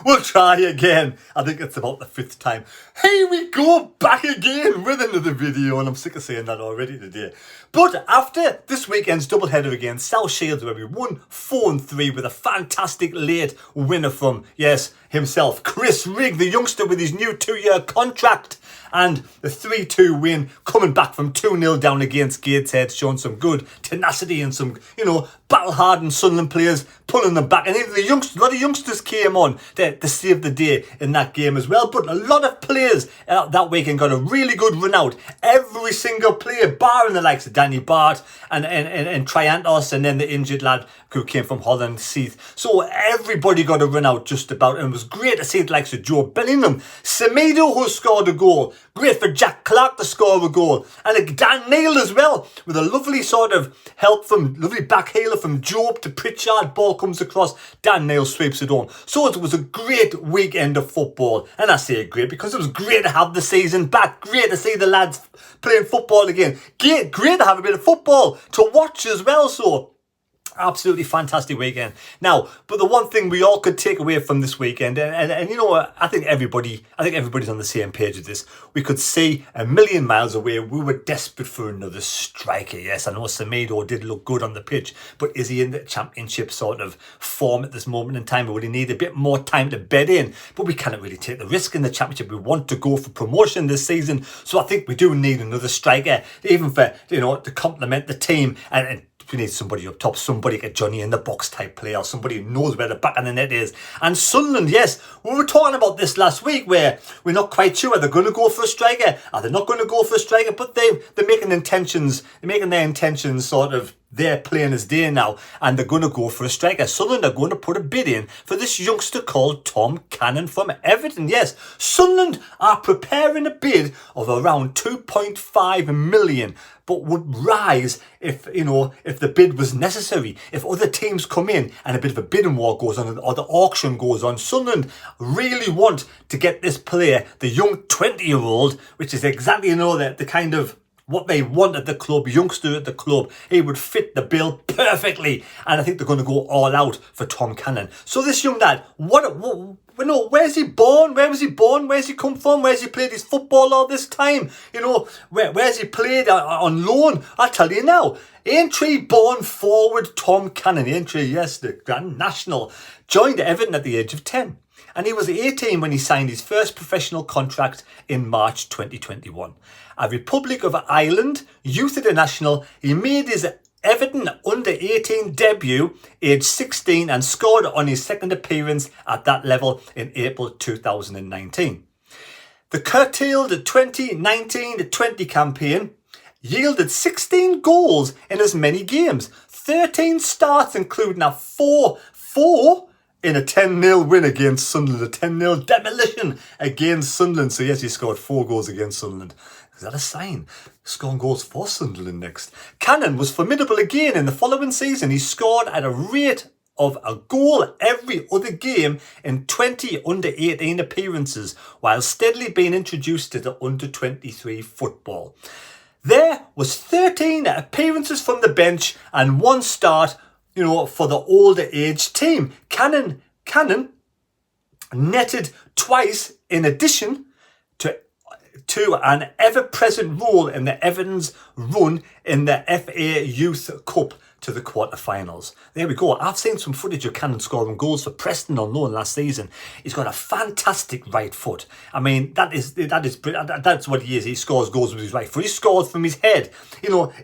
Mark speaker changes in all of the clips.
Speaker 1: We'll try again. I think it's about the 5th time. Here we go, back again with another video, and I'm sick of saying that already today. But after this weekend's doubleheader against South Shields, where we won 4-3 with a fantastic late winner from, yes, himself, Chris Rigg, the youngster with his new 2-year contract, and the 3-2 win coming back from 2-0 down against Gateshead, showing some good tenacity and some, battle-hardened Sunderland players pulling them back. And even a lot of youngsters came on to save the day in that game as well. But a lot of players that weekend got a really good run out. Every single player, barring the likes of Danny Bart and Triantos, and then the injured lad who came from Holland, Seath. So everybody got a run out just about, and it was great to see the likes of Joe Bellingham, Semedo, who scored a goal. Great for Jack Clark to score a goal, and Dan Neil as well, with a lovely sort of help from lovely backhaler from Job to Pritchard. Ball comes across, Dan Neil sweeps it home. So it was a great weekend of football, and I say great because it was great to have the season back. Great to see the lads playing football again. Great to have a bit of football to watch as well. So absolutely fantastic weekend. Now, but the one thing we all could take away from this weekend, and you know what, I think everybody's on the same page with this. We could see a million miles away, we were desperate for another striker. Yes, I know Semedo did look good on the pitch, but is he in the championship sort of form at this moment in time? Or will he need a bit more time to bed in? But we cannot really take the risk in the championship. We want to go for promotion this season, so I think we do need another striker, even for, to complement the team, and we need somebody up top, somebody like a Johnny in the box type player, somebody who knows where the back of the net is. And Sunderland, yes, we were talking about this last week, where we're not quite sure, are they going to go for a striker? Are they not going to go for a striker? But they're making their intentions sort of they're plain as day now, and they're going to go for a striker. Sunderland are going to put a bid in for this youngster called Tom Cannon from Everton. Yes, Sunderland are preparing a bid of around 2.5 million, but would rise if the bid was necessary. If other teams come in and a bit of a bidding war goes on, or the auction goes on, Sunderland really want to get this player, the young 20-year-old, which is exactly the kind of what they want at the club, youngster at the club. He would fit the bill perfectly, and I think they're going to go all out for Tom Cannon. So this young lad, where's he born? Where was he born? Where's he come from? Where's he played his football all this time? Where's he played on loan? I'll tell you now. Aintree born forward Tom Cannon, Aintree, yes, the Grand National, joined Everton at the age of 10. And he was 18 when he signed his first professional contract in March 2021. A Republic of Ireland youth international, he made his Everton under-18 debut aged 16 and scored on his second appearance at that level in April 2019. The curtailed 2019-20 campaign yielded 16 goals in as many games, 13 starts including a 4 in a 10-0 win against Sunderland, a 10-0 demolition against Sunderland. So yes, he scored 4 goals against Sunderland. Is that a sign? Scoring goals for Sunderland next. Cannon was formidable again in the following season. He scored at a rate of a goal every other game in 20 under-18 appearances, while steadily being introduced to the under-23 football. There was 13 appearances from the bench and 1 start, for the older age team. Cannon netted twice in addition to an ever-present role in the Everton's run in the FA Youth Cup to the quarterfinals. There we go. I've seen some footage of Cannon scoring goals for Preston on loan last season. He's got a fantastic right foot. I mean, that's what he is. He scores goals with his right foot. He scores from his head.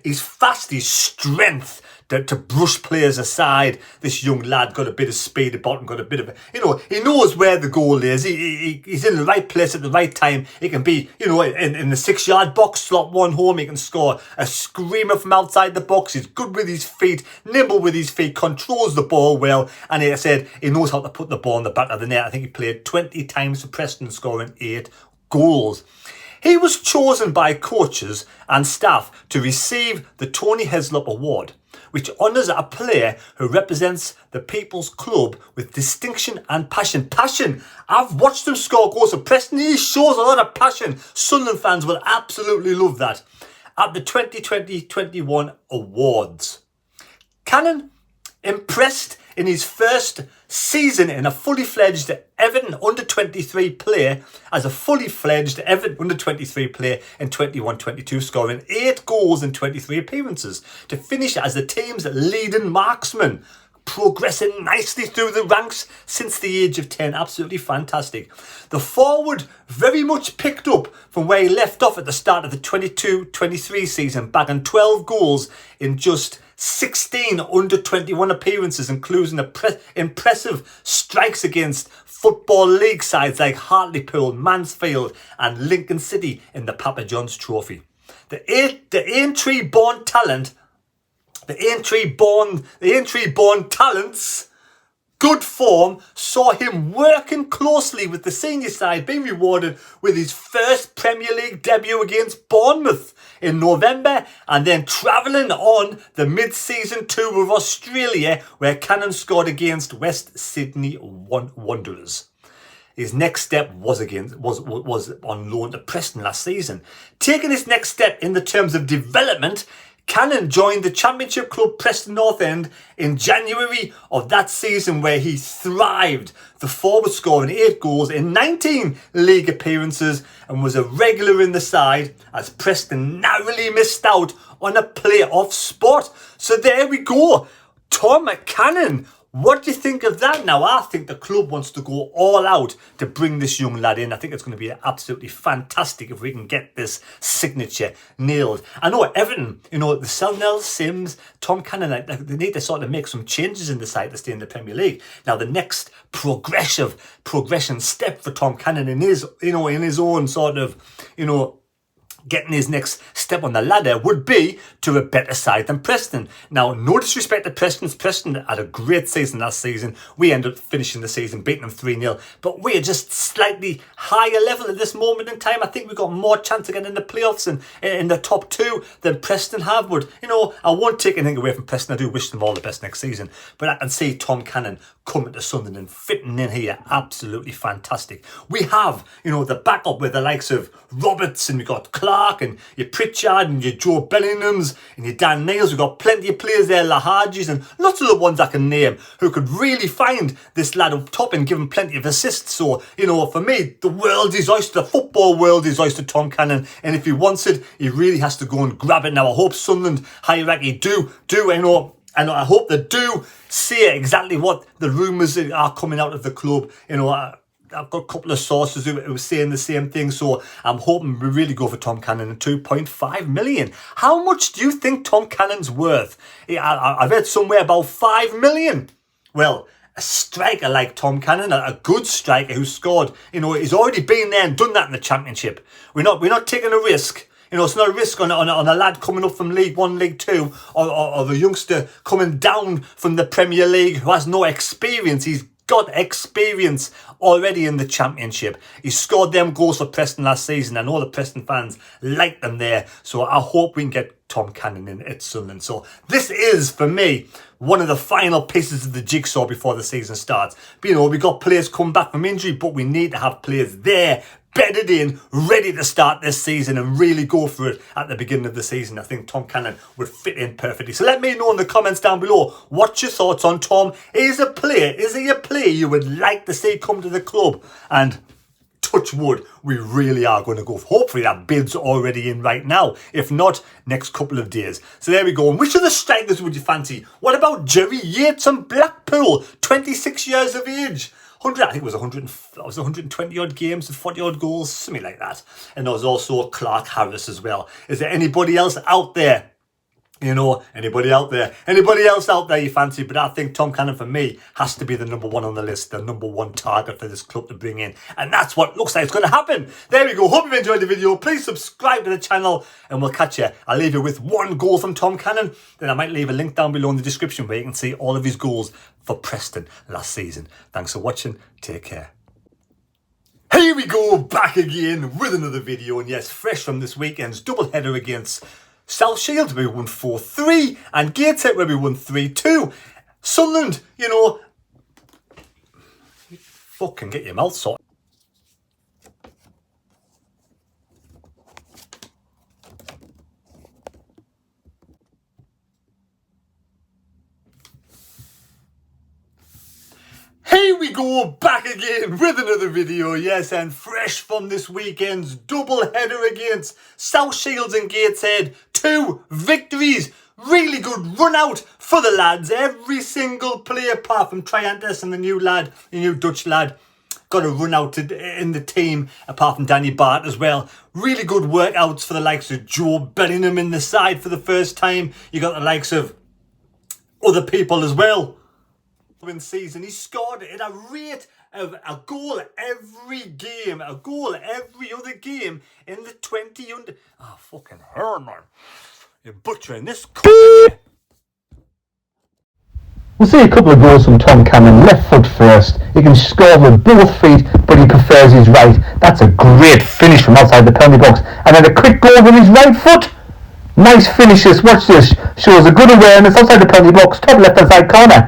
Speaker 1: He's fast, his strength to brush players aside. This young lad got a bit of speed about him, got a bit of, he knows where the goal is. He's in the right place at the right time. He can be, in the 6-yard box, slot one home. He can score a screamer from outside the box. He's good with his feet, nimble with his feet, controls the ball well. And like I said, he knows how to put the ball in the back of the net. I think he played 20 times for Preston, scoring 8 goals. He was chosen by coaches and staff to receive the Tony Heslop Award, which honours a player who represents the People's Club with distinction and passion. Passion! I've watched him score goals for Preston. He shows a lot of passion. Sunderland fans will absolutely love that. At the 2020-21 awards, Cannon impressed in his first season in a fully fledged Everton under-23 player, as a fully fledged Everton under-23 player in 21-22, scoring 8 goals in 23 appearances to finish as the team's leading marksman, progressing nicely through the ranks since the age of 10. Absolutely fantastic. The forward very much picked up from where he left off at the start of the 22-23 season, bagging 12 goals in just 16 under-21 appearances, including impressive strikes against Football League sides like Hartlepool, Mansfield and Lincoln City in the Papa John's Trophy. The Aintree-born talent, the Aintree-born talent's good form saw him working closely with the senior side, being rewarded with his first Premier League debut against Bournemouth in November, and then travelling on the mid-season tour of Australia, where Cannon scored against West Sydney Wanderers. His next step was on loan to Preston last season. Taking his next step in the terms of development, Cannon joined the Championship club Preston North End in January of that season, where he thrived. The forward scoring 8 goals in 19 league appearances and was a regular in the side as Preston narrowly missed out on a playoff spot. So there we go. Tom Cannon. What do you think of that now? I think the club wants to go all out to bring this young lad in. I think it's going to be absolutely fantastic if we can get this signature nailed. I know Everton, the Selnell, Sims, Tom Cannon, they need to sort of make some changes in the side to stay in the Premier League. Now, the next progression step for Tom Cannon in his own sort of, getting his next step on the ladder would be to a better side than Preston. Now, no disrespect to Preston. Preston had a great season last season. We ended up finishing the season beating them 3-0. But we're just slightly higher level at this moment in time. I think we've got more chance of getting in the playoffs and in the top 2 than Preston have. But, I won't take anything away from Preston. I do wish them all the best next season. But I can see Tom Cannon coming to Sunderland, fitting in here. Absolutely fantastic. We have, the backup with the likes of Roberts, and we've got Clark and your Pritchard and your Joe Bellinghams and your Dan Niles. We've got plenty of players there, Lahadjis and lots of the ones I can name who could really find this lad up top and give him plenty of assists. So, for me, the world is oyster, the football world is oyster Tom Cannon, and if he wants it, he really has to go and grab it. Now, I hope Sunderland hierarchy do, and I hope they do see exactly what the rumours are coming out of the club. I've got a couple of sources who are saying the same thing, so I'm hoping we really go for Tom Cannon at 2.5 million. How much do you think Tom Cannon's worth? I read somewhere about 5 million. Well, a striker like Tom Cannon, a good striker who scored, he's already been there and done that in the Championship. We're not taking a risk. It's not a risk on a lad coming up from League 1, League 2, or the youngster coming down from the Premier League who has no experience. He's got experience already in the Championship. He scored them goals for Preston last season. I know the Preston fans like them there, so I hope we can get Tom Cannon in at Sunderland. So this is, for me, one of the final pieces of the jigsaw before the season starts. But, we got players come back from injury, but we need to have players there, bedded in, ready to start this season and really go for it at the beginning of the season. I think Tom Cannon would fit in perfectly. So let me know in the comments down below what's your thoughts on Tom. Is he a player you would like to see come to the club? And touch wood, we really are going to go. Hopefully that bid's already in right now. If not, next couple of days. So there we go. And which of the strikers would you fancy? What about Jerry Yates and Blackpool? 26 years of age. I think it was 120 odd games and 40 odd goals, something like that. And there was also Clark Harris as well. Is there anybody else out there? Anybody else out there you fancy? But I think Tom Cannon, for me, has to be the number 1 on the list, the number 1 target for this club to bring in. And that's what looks like it's going to happen. There we go. Hope you've enjoyed the video. Please subscribe to the channel and we'll catch you. I'll leave you with 1 goal from Tom Cannon. Then I might leave a link down below in the description where you can see all of his goals for Preston last season. Thanks for watching. Take care. Here we go, back again with another video. And yes, fresh from this weekend's double header against South Shields, where we won 4-3, and Gateshead, where we won 3-2. Sunderland, fucking get your mouth sorted. Here we go, back again with another video, yes, and fresh from this weekend's double header against South Shields and Gateshead. 2 victories, really good run out for the lads. Every single player apart from Triantis and the new Dutch lad, got a run out in the team apart from Danny Bart as well. Really good workouts for the likes of Joe Bellingham in the side for the first time. You got the likes of other people as well. In season, he scored at a rate of a goal every game, a goal every other game in the 20 under. Oh, fucking hell, man. You're butchering this.
Speaker 2: We'll see a couple of goals from Tom Cannon, left foot first. He can score with both feet, but he prefers his right. That's a great finish from outside the penalty box. And then a quick goal with his right foot. Nice finishes, watch this. Shows a good awareness outside the penalty box, top left hand side corner.